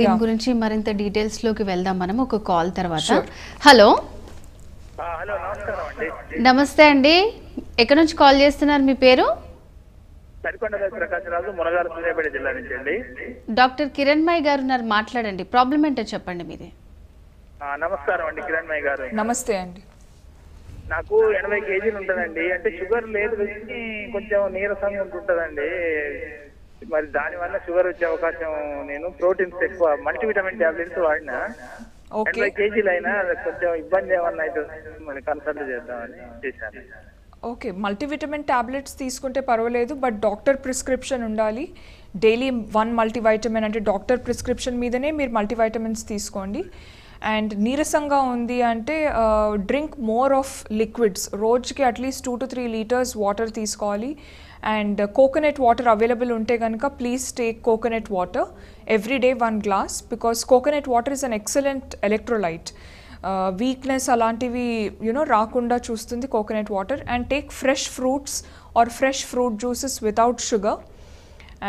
దీని గురించి మరింత డీటెయిల్స్ లోకి వెళ్దాం మనం ఒక కాల్ తర్వాత. హలో హలో, నమస్కారం అండి. నమస్తే అండి, ఎక్కడి నుంచి కాల్ చేస్తున్నారు, మీ పేరు? సరికొండ ప్రకాశ్ రాజు, మునగారు, సూర్యాపేట జిల్లా నుంచి అండి. డాక్టర్ కిరణ్మయి గారు ఉన్నారు, మాట్లాడండి. ప్రాబ్లం ఏంటో చెప్పండి మీది. నమస్కారం అండి కిరణ్మయ్య గారు. నమస్తే అండి. నాకు 80 కేజీలు ఉంటుందండి. అంటే షుగర్ లేదు కానీ కొంచెం నీరసంగా ఉంటుంటదండి. మరి దానివల్ల షుగర్ వచ్చే అవకాశం, నేను ప్రోటీన్స్ ఎక్కువ మల్టీవిటమిన్ టాబ్లెట్స్ వాడినా 80 కేజీలు అయినా కొంచెం ఇబ్బంది ఏమన్నా అయితే మరి కన్సల్ట్ చేద్దామని చేశాను. ఓకే, మల్టీవిటమిన్ టాబ్లెట్స్ తీసుకుంటే పర్వాలేదు, బట్ డాక్టర్ ప్రిస్క్రిప్షన్ ఉండాలి. డైలీ 1 మల్టీవైటమిన్ అంటే డాక్టర్ ప్రిస్క్రిప్షన్ మీదనే మీరు మల్టీవైటమిన్స్ తీసుకోండి. అండ్ నీరసంగా ఉంది అంటే డ్రింక్ మోర్ ఆఫ్ లిక్విడ్స్. రోజుకి అట్లీస్ట్ 2 to 3 లీటర్స్ వాటర్ తీసుకోవాలి. అండ్ కోకోనట్ వాటర్ అవైలబుల్ ఉంటే కనుక please take coconut water every day 1 glass, because coconut water is an excellent electrolyte. Weakness అలాంటివి రాకుండా చూస్తుంది coconut water. And take fresh fruits or fresh fruit juices without sugar.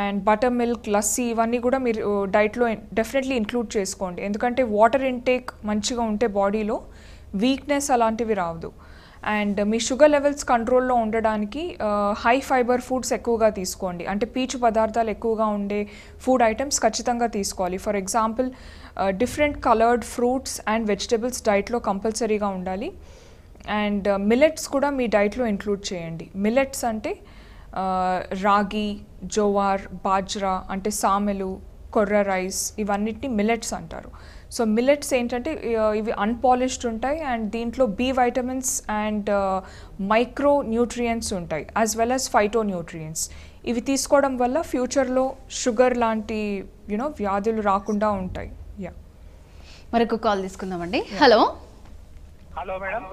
And butter milk, lassi ఇవన్నీ కూడా మీరు డైట్లో definitely include చేసుకోండి. ఎందుకంటే water intake మంచిగా ఉంటే బాడీలో వీక్నెస్ అలాంటివి రావద్దు. అండ్ మీ షుగర్ లెవెల్స్ కంట్రోల్లో ఉండడానికి హై ఫైబర్ ఫుడ్స్ ఎక్కువగా తీసుకోండి. అంటే పీచు పదార్థాలు ఎక్కువగా ఉండే ఫుడ్ ఐటమ్స్ ఖచ్చితంగా తీసుకోవాలి. For example different coloured fruits and vegetables డైట్లో కంపల్సరీగా ఉండాలి. అండ్ మిల్లెట్స్ కూడా మీ డైట్లో ఇంక్లూడ్ చేయండి. మిల్లెట్స్ అంటే రాగి, జోవార్, బాజ్రా అంటే సామెలు, కొర్ర రైస్, ఇవన్నిటిని మిల్లెట్స్ అంటారు. సో మిల్లెట్స్ ఏంటంటే ఇవి అన్పాలిష్డ్ ఉంటాయి అండ్ దీంట్లో B vitamins and micronutrients ఉంటాయి, as well as phytonutrients. ఇవి తీసుకోవడం వల్ల ఫ్యూచర్లో షుగర్ లాంటి వ్యాధులు రాకుండా ఉంటాయి. మరొక కాల్ తీసుకుందామండి. Hello hello madam.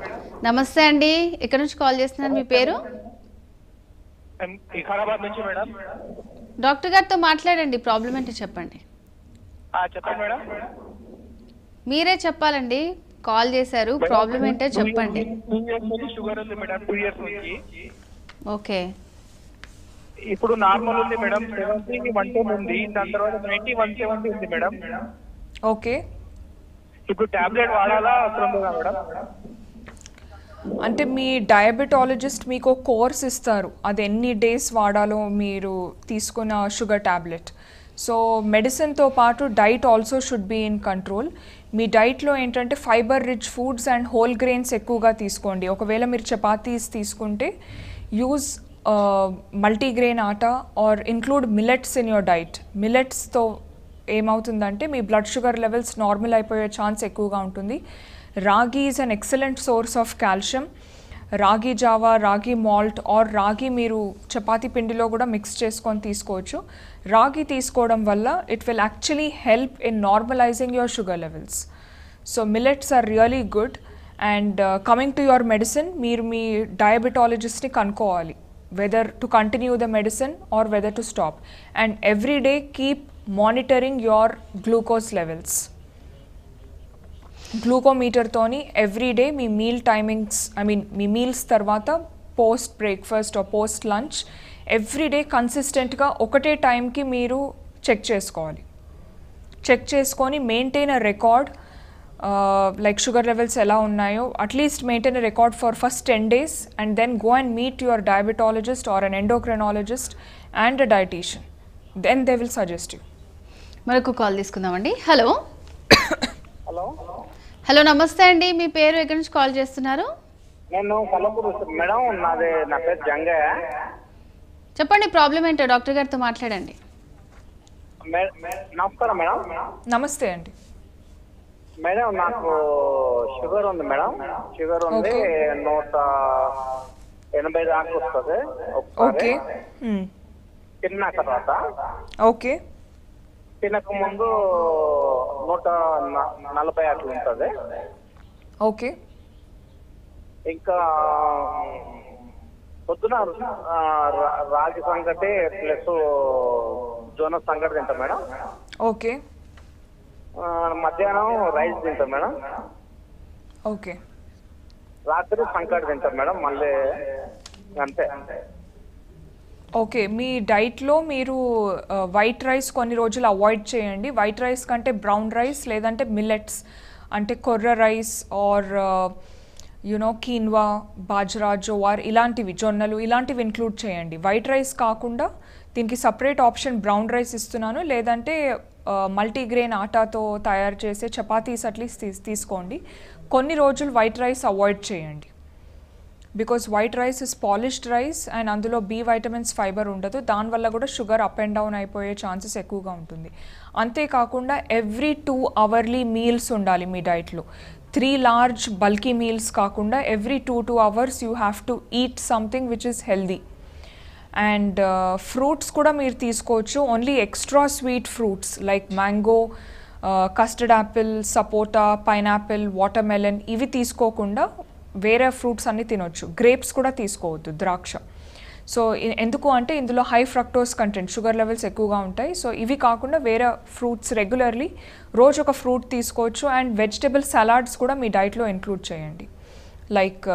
నమస్తే అండి, ఎక్కడి నుంచి కాల్ చేస్తున్నారు, మీ పేరు? వికారాబాద్ నుంచి మేడం. డాక్టర్ గారితో మాట్లాడండి, ప్రాబ్లం ఏంటో చెప్పండి. చెప్పండి మేడం. మీరే చెప్పాలండి, కాల్ చేశారు, ప్రాబ్లం ఏంటో చెప్పండి. 2 years నుంచి షుగర్ ఉంది మేడం, 2 years నుంచి. ఓకే, ఇప్పుడు నార్మల్ ఉంది మేడం, 70 110 ఉంది, దాని తర్వాత 90 170 ఉంది మేడం. ఓకే, ఇప్పుడు టాబ్లెట్ వాడాలా అవసరం లేదా మేడం? అంటే మీ డయాబెటాలజిస్ట్ మీకు కోర్స్ ఇస్తారు, అది ఎన్ని డేస్ వాడాలో మీరు తీసుకున్న షుగర్ టాబ్లెట్. సో మెడిసిన్తో పాటు diet also should be in control. మీ డైట్లో ఏంటంటే fibre rich foods and whole grains ఎక్కువగా తీసుకోండి. ఒకవేళ మీరు చపాతీస్ తీసుకుంటే use multigrain atta or include millets in your diet. మిల్లెట్స్తో ఏమవుతుందంటే మీ బ్లడ్ షుగర్ లెవెల్స్ నార్మల్ అయిపోయే ఛాన్స్ ఎక్కువగా ఉంటుంది. Ragi is an excellent source of calcium. Ragi java, ragi malt or ragi మీరు చపాతీ పిండిలో కూడా మిక్స్ చేసుకొని తీసుకోవచ్చు. రాగి తీసుకోవడం వల్ల it will actually help in normalizing your sugar levels. So millets are really good. And coming to your medicine, మీరు మీ డయాబెటాలజిస్ట్ని కనుక్కోవాలి whether to continue the medicine or whether to stop. And every day keep monitoring your glucose levels. గ్లూకోమీటర్తోని everyday మీ meal timings, మీ meals తర్వాత post breakfast or post lunch everyday కన్సిస్టెంట్గా ఒకటే టైంకి మీరు చెక్ చేసుకోవాలి. చెక్ చేసుకొని maintain a record, like sugar levels ఎలా ఉన్నాయో at least maintain a record for first 10 days and then go and meet your diabetologist or an endocrinologist and a dietician. Then they will suggest you. మరొక call తీసుకుందామండి. Hello hello hello నమస్తే అండి, మీ పేరు, ఎక్కడి నుంచి call చేస్తున్నారు? నేను కల్లపూర్ మేడం. నా పేరు జంగయ్య. చెప్పండి, ప్రాబ్లం ఏంటో డాక్టర్ గారితో మాట్లాడండి. నమస్కారం మేడం. నమస్తే అండి. మేడం నాకు షుగర్ ఉంది మేడం. షుగర్ ఉంది, 180 దాకా వస్తుంది ఓకే. తిన్న తర్వాత. ఓకే, తినక ముందు 140 అట్లా ఉంటుంది. ఓకే. ఇంకా పొద్దున రాగి సంగటి ప్లస్ జొన్న సంగటి తింటా మేడం. ఓకే. మధ్యాహ్నం రైస్ తింటా మేడం. ఓకే. రాత్రి సంకటి తింటాం మేడం. మళ్ళీ అంతే. ఓకే, మీ డైట్లో మీరు వైట్ రైస్ కొన్ని రోజులు అవాయిడ్ చేయండి. వైట్ రైస్ కంటే బ్రౌన్ రైస్ లేదంటే మిల్లెట్స్ అంటే కొర్ర rice or quinoa, bajra, jowar ఇలాంటివి, జొన్నలు ఇలాంటివి ఇంక్లూడ్ చేయండి. వైట్ రైస్ కాకుండా దీనికి సపరేట్ ఆప్షన్ బ్రౌన్ రైస్ ఇస్తున్నాను, లేదంటే మల్టీగ్రెయిన్ ఆటాతో తయారు చేసే చపాతీస్ అట్లీస్ట్ తీసుకోండి. కొన్ని రోజులు వైట్ రైస్ అవాయిడ్ చేయండి. Because white rice is polished rice and అందులో బి వైటమిన్స్, ఫైబర్ ఉండదు. దానివల్ల కూడా షుగర్ అప్ అండ్ డౌన్ అయిపోయే ఛాన్సెస్ ఎక్కువగా ఉంటుంది. అంతేకాకుండా ఎవ్రీ 2 అవర్లీ మీల్స్ ఉండాలి మీ డైట్లో. 3 లార్జ్ బల్కీ మీల్స్ కాకుండా every 2 hours you have to eat something which is healthy. And fruits కూడా మీరు తీసుకోవచ్చు. Only extra sweet fruits like mango, custard apple, sapota, pineapple, watermelon ఇవి తీసుకోకుండా వేరే ఫ్రూట్స్ అన్నీ తినొచ్చు. గ్రేప్స్ కూడా తీసుకోవద్దు, ద్రాక్ష. సో ఎందుకు అంటే ఇందులో high fructose content, sugar levels ఎక్కువగా ఉంటాయి. సో ఇవి కాకుండా వేరే ఫ్రూట్స్ రెగ్యులర్లీ రోజు ఒక ఫ్రూట్ తీసుకోవచ్చు. అండ్ వెజిటబుల్ సలాడ్స్ కూడా మీ డైట్లో ఇంక్లూడ్ చేయండి, లైక్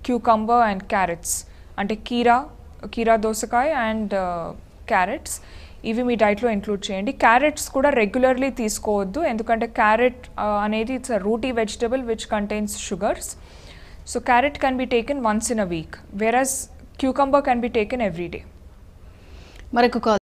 క్యూకంబర్ అండ్ క్యారెట్స్, అంటే కీరా దోసకాయ అండ్ క్యారెట్స్ ఇవి మీ డైట్లో ఇంక్లూడ్ చేయండి. క్యారెట్స్ కూడా రెగ్యులర్లీ తీసుకోవద్దు, ఎందుకంటే క్యారెట్ అనేది it's a rooty vegetable which contains sugars. So carrot can be taken once in a week, whereas cucumber can be taken every day. మరొక కాల్